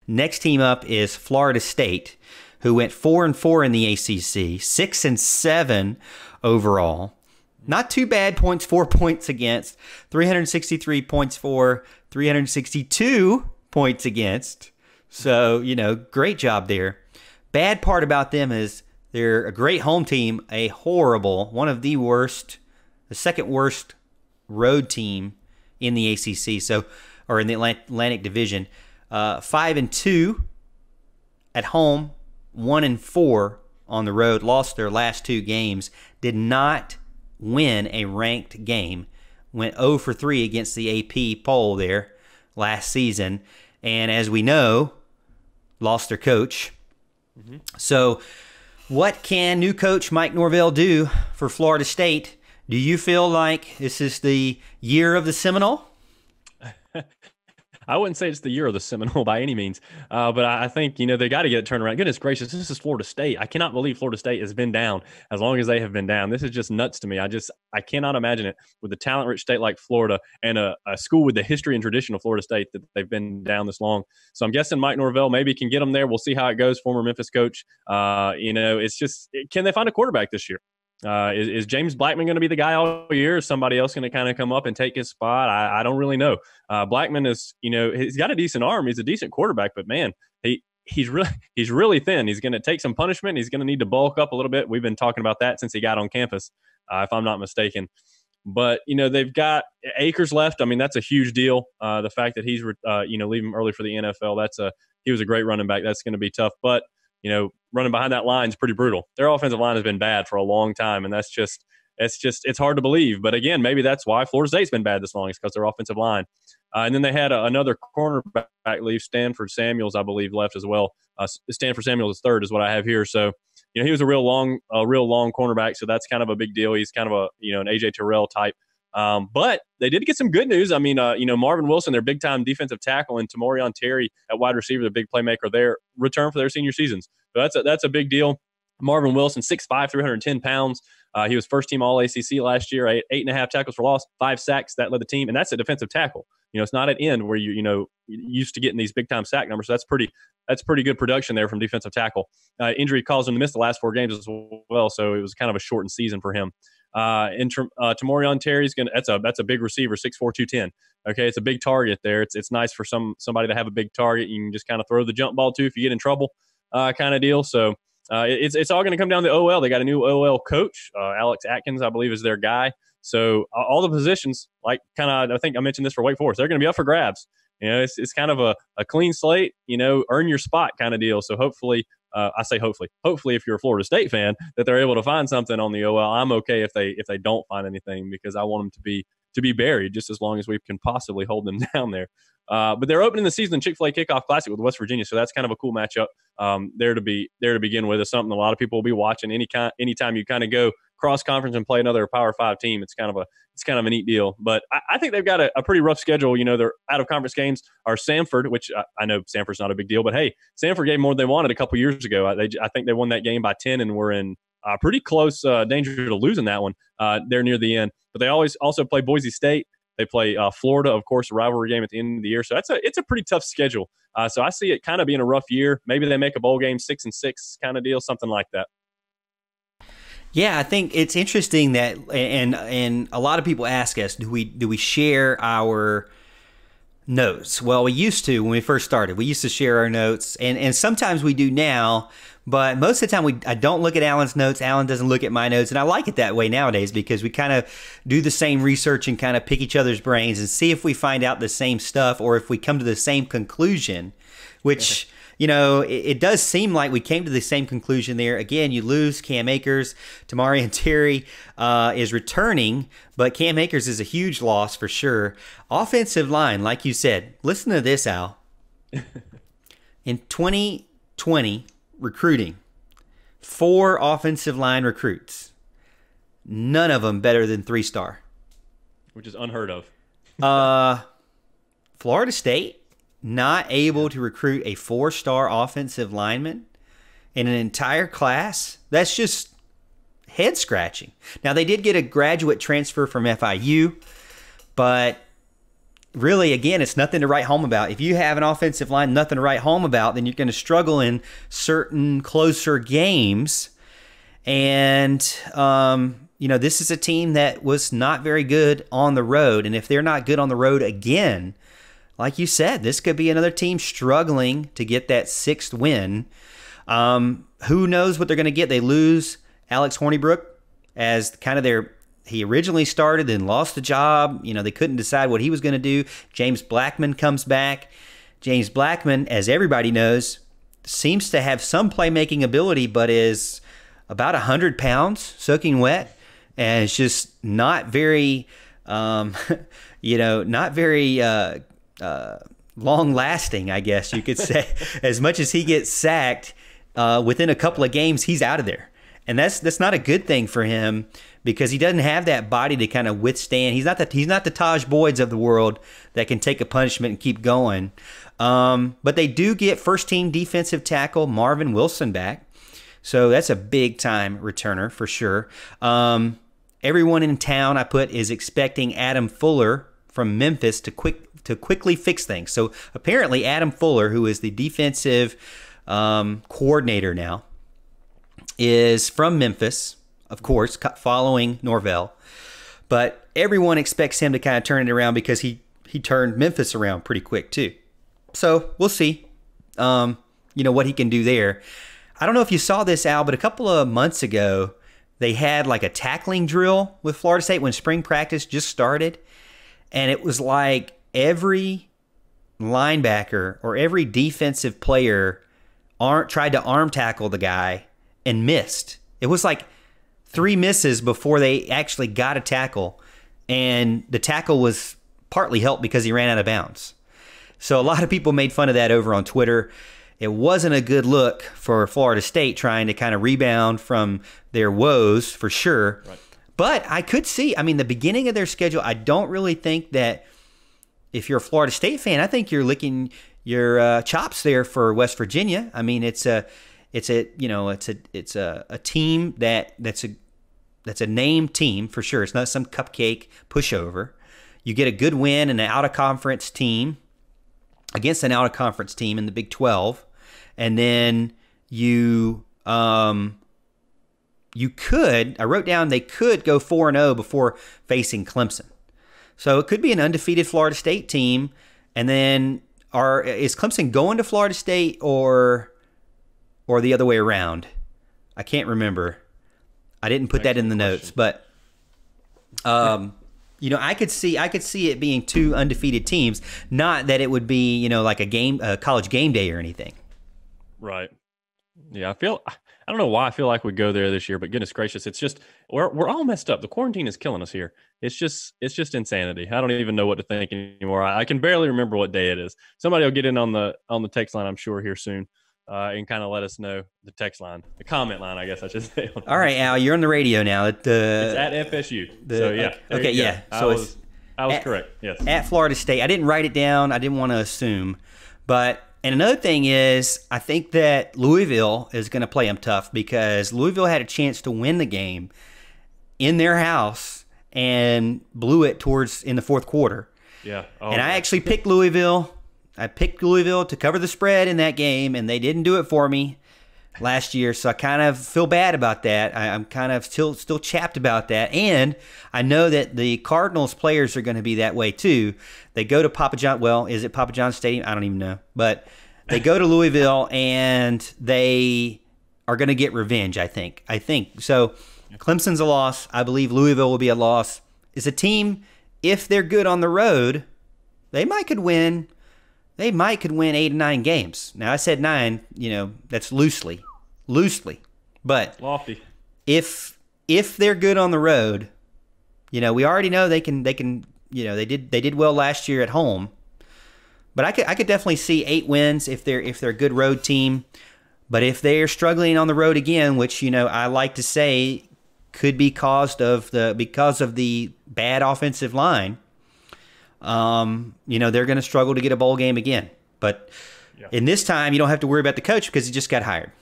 Next team up is Florida State, who went 4-4 in the ACC, 6-7 overall. Not too bad points for, points against, 363 points for, 362 points against. So, great job there. Bad part about them is they're a great home team, a horrible, one of the worst, the second worst road team in the ACC, or in the Atlantic Division. 5-2 at home, 1-4 on the road. Lost their last 2 games. Did not win a ranked game. Went 0-3 against the AP poll there last season. And as we know, lost their coach. Mm-hmm. So what can new coach Mike Norvell do for Florida State? Do you feel like this is the year of the Seminole? I wouldn't say it's the year of the Seminole by any means, but I think, they got to get it turned around. Goodness gracious, this is Florida State. I cannot believe Florida State has been down as long as they have been down. This is just nuts to me. I cannot imagine it with a talent-rich state like Florida and a school with the history and tradition of Florida State that they've been down this long. So I'm guessing Mike Norvell maybe can get them there. We'll see how it goes. Former Memphis coach. It's just, can they find a quarterback this year? Is James Blackmon going to be the guy all year? Is somebody else going to kind of come up and take his spot? I don't really know. Blackmon is, he's got a decent arm. He's a decent quarterback, but man, he's really thin. He's going to take some punishment. He's going to need to bulk up a little bit. We've been talking about that since he got on campus, if I'm not mistaken. But, they've got Akers left. I mean, that's a huge deal. The fact that he's, leaving early for the NFL, he was a great running back. That's going to be tough. But, running behind that line is pretty brutal. Their offensive line has been bad for a long time, and it's hard to believe. But again, maybe that's why Florida State's been bad this long, is because their offensive line. And then they had another cornerback leave, Stanford Samuels, I believe, left as well. Stanford Samuels is third, is what I have here. So, he was a real long cornerback, so that's kind of a big deal. He's kind of an AJ Terrell type. But they did get some good news. I mean, Marvin Wilson, their big-time defensive tackle, and Tamorion Terry at wide receiver, the big playmaker there, return for their senior seasons. So that's a big deal. Marvin Wilson, 6'5", 310 pounds. He was first-team All-ACC last year, 8.5 tackles for loss, 5 sacks. That led the team, and that's a defensive tackle. It's not at end where you used to getting these big-time sack numbers. So that's pretty good production there from defensive tackle. Injury caused him to miss the last 4 games as well, so it was kind of a shortened season for him. Tamorion Terry's that's a big receiver, 6'4", 210. Okay, it's a big target there. It's nice for somebody to have a big target you can just kind of throw the jump ball to if you get in trouble, kind of deal. So it's all going to come down to OL. They got a new OL coach, Alex Atkins, I believe, is their guy. So all the positions, I think I mentioned this for Wake Forest, they're going to be up for grabs. It's kind of a clean slate, earn your spot kind of deal. So hopefully, if you're a Florida State fan, that they're able to find something on the OL. I'm okay if they don't find anything, because I want them to be buried just as long as we can possibly hold them down there. But they're opening the season Chick-fil-A Kickoff Classic with West Virginia, so that's kind of a cool matchup there to begin with. It's something a lot of people will be watching anytime you kind of go cross conference and play another Power 5 team. It's kind of a neat deal. But I think they've got a pretty rough schedule. Their out of conference games are Samford, which I know Samford's not a big deal, but hey, Samford gave more than they wanted a couple years ago. I think they won that game by 10 and were in pretty close danger to losing that one there near the end. But they also play Boise State. They play Florida, of course, a rivalry game at the end of the year. So it's a pretty tough schedule. So I see it kind of being a rough year. Maybe they make a bowl game 6-6 kind of deal, something like that. Yeah, I think it's interesting that, and a lot of people ask us, do we share our notes? Well, we used to when we first started. We used to share our notes, and sometimes we do now. But most of the time, I don't look at Alan's notes. Alan doesn't look at my notes, and I like it that way nowadays because we kind of do the same research and kind of pick each other's brains and see if we find out the same stuff or if we come to the same conclusion, which. It does seem like we came to the same conclusion there. Again, you lose Cam Akers. Tamorion Terry is returning, but Cam Akers is a huge loss for sure. Offensive line, like you said, listen to this, Al. In 2020 recruiting, 4 offensive line recruits. None of them better than 3-star. Which is unheard of. Florida State not able to recruit a 4-star offensive lineman in an entire class. That's just head scratching. Now they did get a graduate transfer from FIU, but really, again, it's nothing to write home about. If you have an offensive line, nothing to write home about, then you're going to struggle in certain closer games. And, this is a team that was not very good on the road. And if they're not good on the road again, like you said, this could be another team struggling to get that 6th win. Who knows what they're going to get? They lose Alex Hornibrook as kind of he originally started and lost the job. They couldn't decide what he was going to do. James Blackmon comes back. James Blackmon, as everybody knows, seems to have some playmaking ability, but is about 100 pounds soaking wet, and it's just not very, not very long lasting, I guess you could say. As much as he gets sacked, within a couple of games, he's out of there. And that's not a good thing for him because he doesn't have that body to kind of withstand. He's not the Taj Boyds of the world that can take a punishment and keep going. But they do get first-team defensive tackle Marvin Wilson back. So that's a big-time returner for sure. Everyone in town, I put, is expecting Adam Fuller from Memphis to quickly fix things. So apparently Adam Fuller, who is the defensive coordinator now, is from Memphis, of course, following Norvell. But everyone expects him to kind of turn it around because he turned Memphis around pretty quick too. So we'll see, what he can do there. I don't know if you saw this, Al, but a couple of months ago, they had like a tackling drill with Florida State when spring practice just started. And it was like every linebacker or every defensive player tried to arm tackle the guy and missed. It was like 3 misses before they actually got a tackle. And the tackle was partly helped because he ran out of bounds. So a lot of people made fun of that over on Twitter. It wasn't a good look for Florida State trying to kind of rebound from their woes for sure. Right. But I could see, the beginning of their schedule, I don't really think that if you're a Florida State fan, I think you're licking your chops there for West Virginia. It's a team that's a named team for sure. It's not some cupcake pushover. You get a good win in an out-of-conference team against an out-of-conference team in the Big 12, and then you could, I wrote down they could go 4-0 before facing Clemson. So it could be an undefeated Florida State team, and then is Clemson going to Florida State or the other way around? I can't remember. I didn't put that in the notes, but I could see it being 2 undefeated teams. Not that it would be like a college game day or anything. Right. Yeah, I don't know why I feel like we go there this year, but goodness gracious, it's just we're all messed up. The quarantine is killing us here. It's just insanity. I don't even know what to think anymore. I can barely remember what day it is. Somebody will get in on the text line, I'm sure, here soon. And kind of let us know the text line, the comment line, I guess I should say. All right, Al, you're on the radio now. It's at FSU. So yeah. Okay, yeah. So I was correct. Yes. At Florida State. I didn't write it down. I didn't want to assume. And another thing is, I think that Louisville is going to play them tough because Louisville had a chance to win the game in their house and blew it in the fourth quarter. Yeah. And I actually picked Louisville. I picked Louisville to cover the spread in that game, and they didn't do it for me last year, so I kind of feel bad about that. I'm kind of still chapped about that, and I know that the Cardinals players are going to be that way too. They go to Papa John. Well, is it Papa John Stadium? I don't even know, but they go to Louisville, and they are going to get revenge. I think so. Clemson's a loss. I believe Louisville will be a loss. It's a team, if they're good on the road, they could win 8 or 9 games. Now I said 9, that's loosely, but lofty. If they're good on the road, we already know they can. They did well last year at home, but I could definitely see 8 wins if they're a good road team. But if they're struggling on the road again, which I like to say could be because of the bad offensive line. They're going to struggle to get a bowl game again. But in this time, you don't have to worry about the coach because he just got hired.